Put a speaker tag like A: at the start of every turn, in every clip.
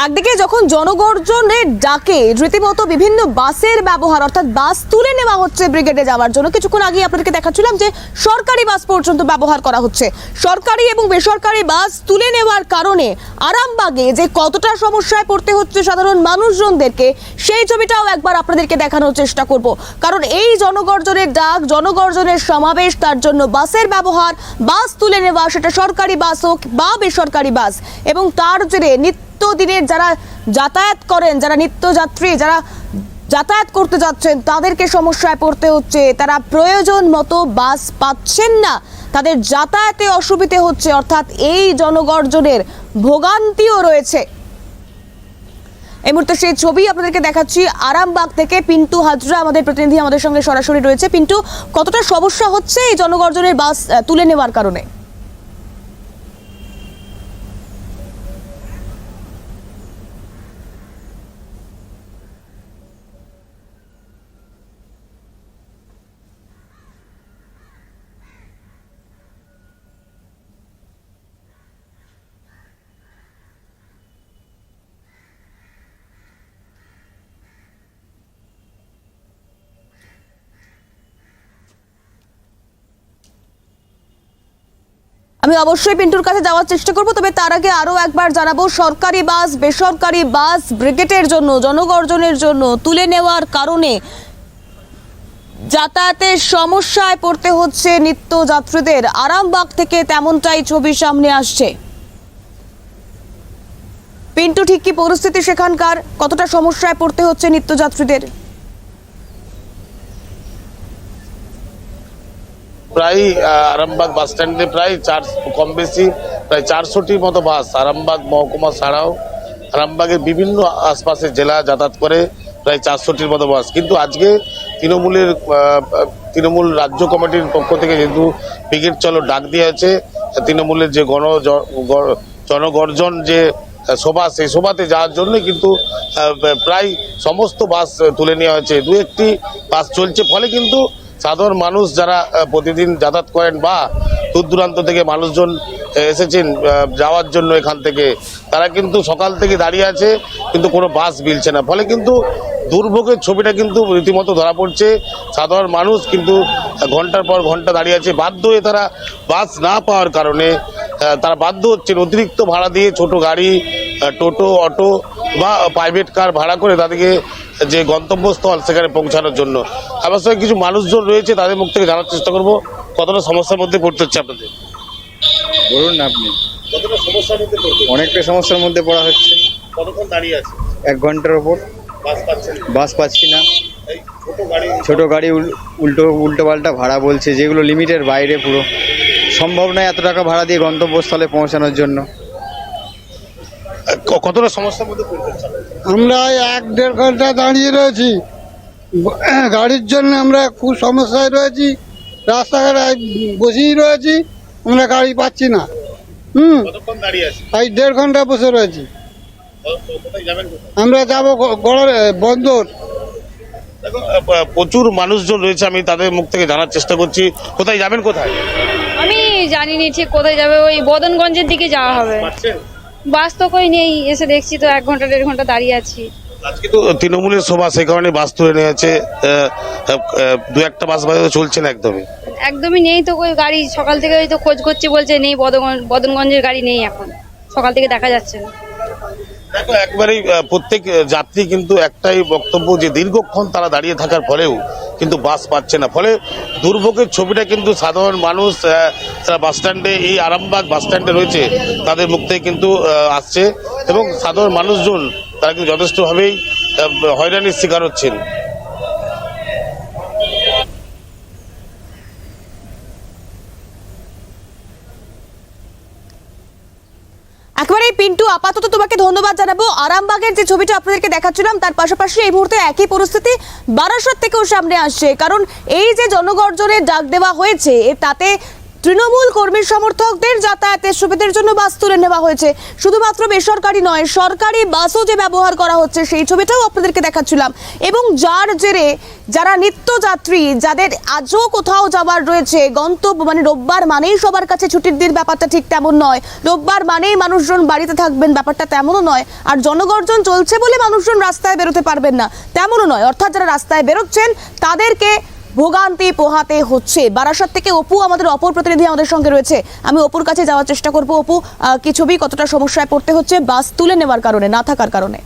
A: একদিকে যখন জনগর্জনের ডাকে রীতিমতো বিভিন্ন বাসের ব্যবহার অর্থাৎ বাস তুলে নেওয়া হচ্ছে ব্রিগেডে যাওয়ার জন্য, কিছুক্ষণ আগে আপনাদেরকে দেখাচ্ছিলাম যে সরকারি বাস পর্যন্ত ব্যবহার করা হচ্ছে। সরকারি এবং বেসরকারি বাস তুলে নেওয়ার কারণে আরামবাগে যে কতটা সমস্যায় পড়তে হচ্ছে সাধারণ মানুষজনদেরকে, সেই ছবিটাও একবার আপনাদেরকে দেখানোর চেষ্টা করব। কারণ এই জনগর্জনের ডাক, জনগর্জনের সমাবেশ, তার জন্য বাসের ব্যবহার, বাস তুলে নেওয়া, সেটা সরকারি বাস হোক বা বেসরকারি বাস, এবং তার জেরে নিত্যদিনের যারা যাতায়াত করেন, যারা নিত্যযাত্রী, যারা যাতায়াত করতে যাচ্ছেন, তাদেরকে সমস্যায় পড়তে হচ্ছে। তারা প্রয়োজন মতো বাস পাচ্ছেন না, তাদের যাতায়াতে অসুবিধে হচ্ছে, অর্থাৎ এই জনগর্জনের ভোগান্তিও রয়েছে। এই মুহূর্তে সেই ছবি আপনাদেরকে দেখাচ্ছি আরামবাগ থেকে। পিন্টু হাজরা আমাদের প্রতিনিধি আমাদের সঙ্গে সরাসরি রয়েছে। পিন্টু, কতটা সমস্যা হচ্ছে এই জনগর্জনের বাস তুলে নেওয়ার কারণে? আমি অবশ্যই পিন্টুর কাছে যাওয়ার চেষ্টা করব, তবে তার আগে আরো একবার জানাবো, সরকারি বাস বেসরকারি বাস ব্রিগেডের জন্য, জনগর্জনের জন্য তুলে নেওয়ার কারণে যাতায়াতের সমস্যায় পড়তে হচ্ছে নিত্যযাত্রীদের। আরামবাগ থেকে তেমনটাই ছবি সামনে আসছে। পিন্টু, ঠিক কি পরিস্থিতি সেখানকার? কতটা সমস্যায় পড়তে হচ্ছে নিত্যযাত্রীদের?
B: প্রায় আরামবাগ বাস স্ট্যান্ডে প্রায় কম বেশি প্রায় 400টির মতো বাস আরামবাগ মহকুমা ছাড়াও আরামবাগের বিভিন্ন আশপাশের জেলা যাতায়াত করে প্রায় 400টির মতো বাস। কিন্তু আজকে তৃণমূল রাজ্য কমিটির পক্ষ থেকে যেহেতু ব্রিগেড চলো ডাক দেওয়া আছে, তৃণমূলের যে জনগর্জন যে সভা, সেই সভাতে যাওয়ার জন্য কিন্তু প্রায় সমস্ত বাস তুলে নেওয়া হয়েছে। দু একটি বাস চলছে, ফলে কিন্তু সাধারণ মানুষ যারা প্রতিদিন যাতায়াত করেন বা দূর দূরান্ত থেকে মানুষজন এসেছেন যাওয়ার জন্য এখান থেকে, তারা কিন্তু সকাল থেকে দাঁড়িয়ে আছে, কিন্তু কোনো বাস মিলছে না। ফলে কিন্তু দুর্ভোগের ছবিটা কিন্তু রীতিমতো ধরা পড়ছে। সাধারণ মানুষ কিন্তু ঘন্টার পর ঘন্টা দাঁড়িয়ে আছে, বাধ্য হয়ে তারা বাস না পাওয়ার কারণে তারা বাধ্য হচ্ছেন অতিরিক্ত ভাড়া দিয়ে ছোট গাড়ি, টোটো, অটো বা প্রাইভেট কার ভাড়া করে তাদেরকে যে গন্তব্যস্থল সেখানে পৌঁছানোর জন্য। আমার সঙ্গে কিছু মানুষজন রয়েছে, তাদের মুখ থেকে জানার চেষ্টা করব কতটা সমস্যার মধ্যে পড়তে হচ্ছে আপনাদের।
C: বলুন না আপনি।
B: কতটা সমস্যার মধ্যে পড়তে?
C: অনেকটা সমস্যার মধ্যে পড়া হচ্ছে।
B: কতক্ষণ দাঁড়িয়ে আছে?
C: 1 ঘন্টার ওপর
B: বাস পাচ্ছেন?
C: বাস পাচ্ছি না।
B: এই
C: ছোট গাড়ি উল্টো পাল্টা ভাড়া বলছে, যেগুলো লিমিটের বাইরে। পুরো সম্ভব নয় এত টাকা ভাড়া দিয়ে গন্তব্যস্থলে পৌঁছানোর জন্য।
B: কতটা সমস্যার মধ্যে পড়তে হচ্ছে?
D: আমরা 1-1.5 ঘন্টা দাঁড়িয়ে রয়েছি গাড়ির জন্য। আমরা খুব সমস্যায় রয়েছি, রাস্তাঘাটে বসেই রয়েছি, আমরা গাড়ি পাচ্ছি না।
B: কতক্ষণ দাঁড়িয়ে আছে?
D: 1.5 ঘন্টা বসে রয়েছি।
B: কোথায় যাবেন কোথায়?
D: আমরা যাবো বন্দর।
B: দেখো, প্রচুর মানুষজন রয়েছে, আমি তাদের মুখ থেকে জানার চেষ্টা করছি কোথায় যাবেন কোথায়।
E: আমি জানিনি ঠিক কোথায় যাবে, ওই বদনগঞ্জের দিকে যাওয়া হবে। বাস তো কই নেই, এসে দেখছি তো 1 ঘন্টা 1.5 ঘন্টা দাঁড়িয়ে আছি।
B: আজকে তো তৃণমূলের সভা, সেই কারণে বাস তুলে নিয়ে আছে। দু একটা বাস বাইরে চলছে না
E: একদমই নেই তো কই গাড়ি। সকাল থেকে ওই তো খোঁজ করছি, বলছে নেই, বদনগঞ্জের গাড়ি নেই এখন, সকাল থেকে দেখা যাচ্ছে না।
B: দেখো, একবারেই প্রত্যেক যাত্রী কিন্তু একটাই বক্তব্য যে দীর্ঘক্ষণ তারা দাঁড়িয়ে থাকার পরেও কিন্তু বাস পাচ্ছে না। ফলে দুর্ভোগের ছবিটা কিন্তু সাধারণ মানুষ যারা বাস স্ট্যান্ডে, এই আরামবাগ বাস স্ট্যান্ডে রয়েছে, তাদের মুখ থেকে কিন্তু আসছে, এবং সাধারণ মানুষজন তারা কিন্তু যথেষ্টভাবেই হয়রানির শিকার হচ্ছেন।
A: একেবারে পিন্টু, আপাতত তোমাকে ধন্যবাদ জানাবো। আরামবাগের যে ছবিটা আপনাদেরকে দেখাচ্ছিলাম, তার পাশাপাশি এই মুহূর্তে একই পরিস্থিতি বারাসত থেকেও সামনে আসছে। কারণ এই যে জনগর্জনের ডাক দেওয়া হয়েছে, তাতে তৃণমূল কর্মী সমর্থকদের যাতায়াতের সুবিধার জন্য বাস তুলে নেওয়া হয়েছে। শুধুমাত্র বেসরকারি নয়, সরকারি বাসও যে ব্যবহার করা হচ্ছে সেই ছবিটাও আপনাদেরকে দেখাচ্ছিলাম। এবং যার জেরে যারা নিত্যযাত্রী, যাদের আজও কোথাও যাওয়ার রয়েছে, গন্তব্য মানে রোববার মানেই সবার কাছে ছুটির দিন, ব্যাপারটা ঠিক তেমন নয়। রোববার মানেই মানুষজন বাড়িতে থাকবেন, ব্যাপারটা তেমনও নয়। আর জনগর্জন চলছে বলে মানুষজন রাস্তায় বেরোতে পারবেন না, তেমনও নয়। অর্থাৎ যারা রাস্তায় বেরোচ্ছেন তাদেরকে ভোগান্তি পোহাতে হচ্ছে। বারাসাত থেকে অপু আমাদের অপর প্রতিনিধি আমাদের সঙ্গে রয়েছে, আমি অপুর কাছে যাওয়ার চেষ্টা করব। অপু, কি ছবি, কতটা সমস্যায় পড়তে হচ্ছে বাস তুলে নেওয়ার কারণে, না থাকার কারণে?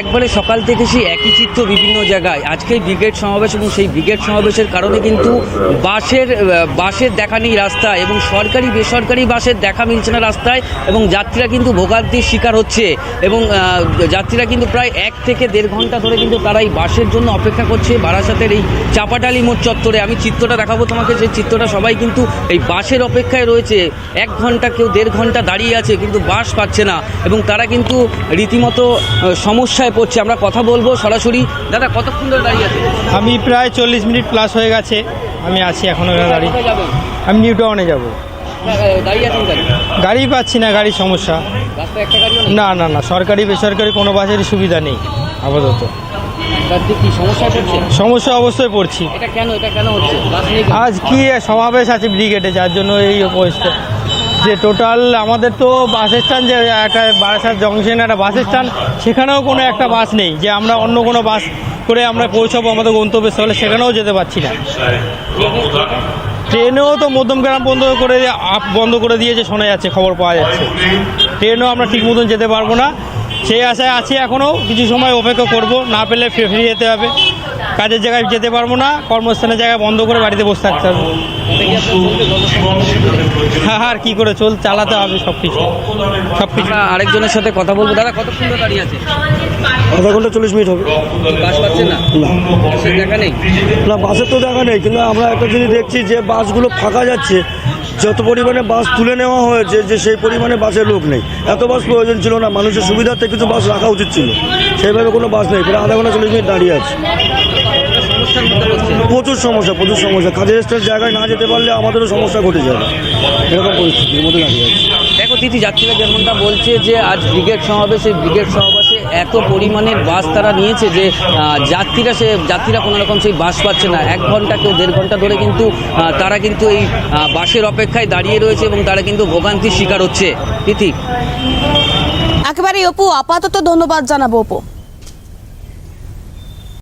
F: একবারে সকাল থেকে সেই একই চিত্র বিভিন্ন জায়গায়। আজকে ব্রিগেড সমাবেশ এবং সেই ব্রিগেড সমাবেশের কারণে কিন্তু বাসের দেখা নেই রাস্তায়, এবং সরকারি বেসরকারি বাসের দেখা মিলছে না রাস্তায়, এবং যাত্রীরা কিন্তু ভোগান্তির শিকার হচ্ছে। এবং যাত্রীরা কিন্তু প্রায় 1 থেকে 1.5 ঘন্টা ধরে কিন্তু তারা এই বাসের জন্য অপেক্ষা করছে বারাসাতের এই চাপাটালি মোড় চত্বরে। আমি চিত্রটা দেখাবো তোমাকে, যে চিত্রটা সবাই কিন্তু এই বাসের অপেক্ষায় রয়েছে। 1 ঘন্টা, কেউ 1.5 ঘন্টা দাঁড়িয়ে আছে, কিন্তু বাস পাচ্ছে না, এবং তারা কিন্তু রীতিমতো সমস্যায় পড়ছে। আমরা কথা বলবো সরাসরি। দাদা, কতক্ষণ ধরে দাঁড়িয়ে আছে?
G: আমি প্রায় 40 মিনিট প্লাস হয়ে গেছে, আমি আছি এখনো দাঁড়িয়ে।
F: কোথায় যাবেন?
G: আমি নিউ টাউনে যাবো।
F: দাঁড়িয়ে আছেন কেন?
G: গাড়ি পাচ্ছি না, গাড়ির সমস্যা।
F: রাস্তায় একটা গাড়িও নেই?
G: না না না, সরকারি বেসরকারি কোনো বাসেরই সুবিধা নেই আপাতত।
F: রাস্তায় কি সমস্যায় পড়ছে?
G: সমস্যা অবশ্যই পড়ছি।
F: এটা কেন হচ্ছে? বাস নেই কেন?
G: আজ কি সমাবেশ আছে ব্রিগেডে, যার জন্য এই অবস্থা। যে টোটাল আমাদের তো বাস স্ট্যান্ড, যে একটা বারাসাত জংশন একটা বাস স্ট্যান্ড, সেখানেও কোনো একটা বাস নেই যে আমরা অন্য কোনো বাস করে আমরা পৌঁছাবো আমাদের গন্তব্যস্থলে, সেখানেও যেতে পারছি না। ট্রেনেও তো মধ্যমগ্রাম বন্ধ করে দিয়েছে শোনা যাচ্ছে, খবর পাওয়া যাচ্ছে। ট্রেনেও আমরা ঠিক মতন যেতে পারবো না, সেই আশায় আছি। এখনও কিছু সময় অপেক্ষা করব, না পেলে ফিরে যেতে হবে। কাজের জায়গায় যেতে পারবো না, কর্মস্থানের জায়গায় বন্ধ করে বাড়িতে বসে থাকতে হবে। হ্যাঁ, আর কি করে চালাতে হবে সব কিছু।
F: আমরা আরেকজনের সাথে কথা বলবো। দাদা, কতক্ষণ ধরে দাঁড়িয়ে আছে?
H: আধা ঘন্টা 40 মিনিট হবে।
F: বাস পাচ্ছেন না? বাসের দেখা নেই?
H: না, বাসের তো দেখা নেই, কিন্তু আমরা একটা জিনিস দেখছি যে বাসগুলো ফাঁকা যাচ্ছে। যত পরিমাণে বাস তুলে নেওয়া হয়েছে, যে সেই পরিমাণে বাসের লোক নেই। এত বাস প্রয়োজন ছিল না, মানুষের সুবিধার্থে কিছু বাস রাখা উচিত ছিল, সেইভাবে কোনো বাস নেই। প্রায় আধা ঘন্টা 40 মিনিট দাঁড়িয়ে আছে। প্রচুর সমস্যা। কাজের স্থানের জায়গায় না যেতে পারলে আমাদেরও সমস্যা ঘটে যাবে, এরকম পরিস্থিতির মধ্যে দাঁড়িয়ে আছে।
F: দেখো দিদি, যাত্রীরা যেমনটা বলছে যে আজ ব্রিগেড সমাবেশ, এই ব্রিগেড সমাবেশে এত পরিমাণের বাস তারা নিয়েছে যে যাত্রীরা কোনো রকম সেই বাস পাচ্ছে না। 1 ঘন্টা, কেউ 1.5 ঘন্টা ধরে কিন্তু তারা কিন্তু এই বাসের অপেক্ষায় দাঁড়িয়ে রয়েছে, এবং তারা কিন্তু ভোগান্তির শিকার হচ্ছে। তিথি,
A: একেবারে অপু, আপাতত ধন্যবাদ জানাবো অপু।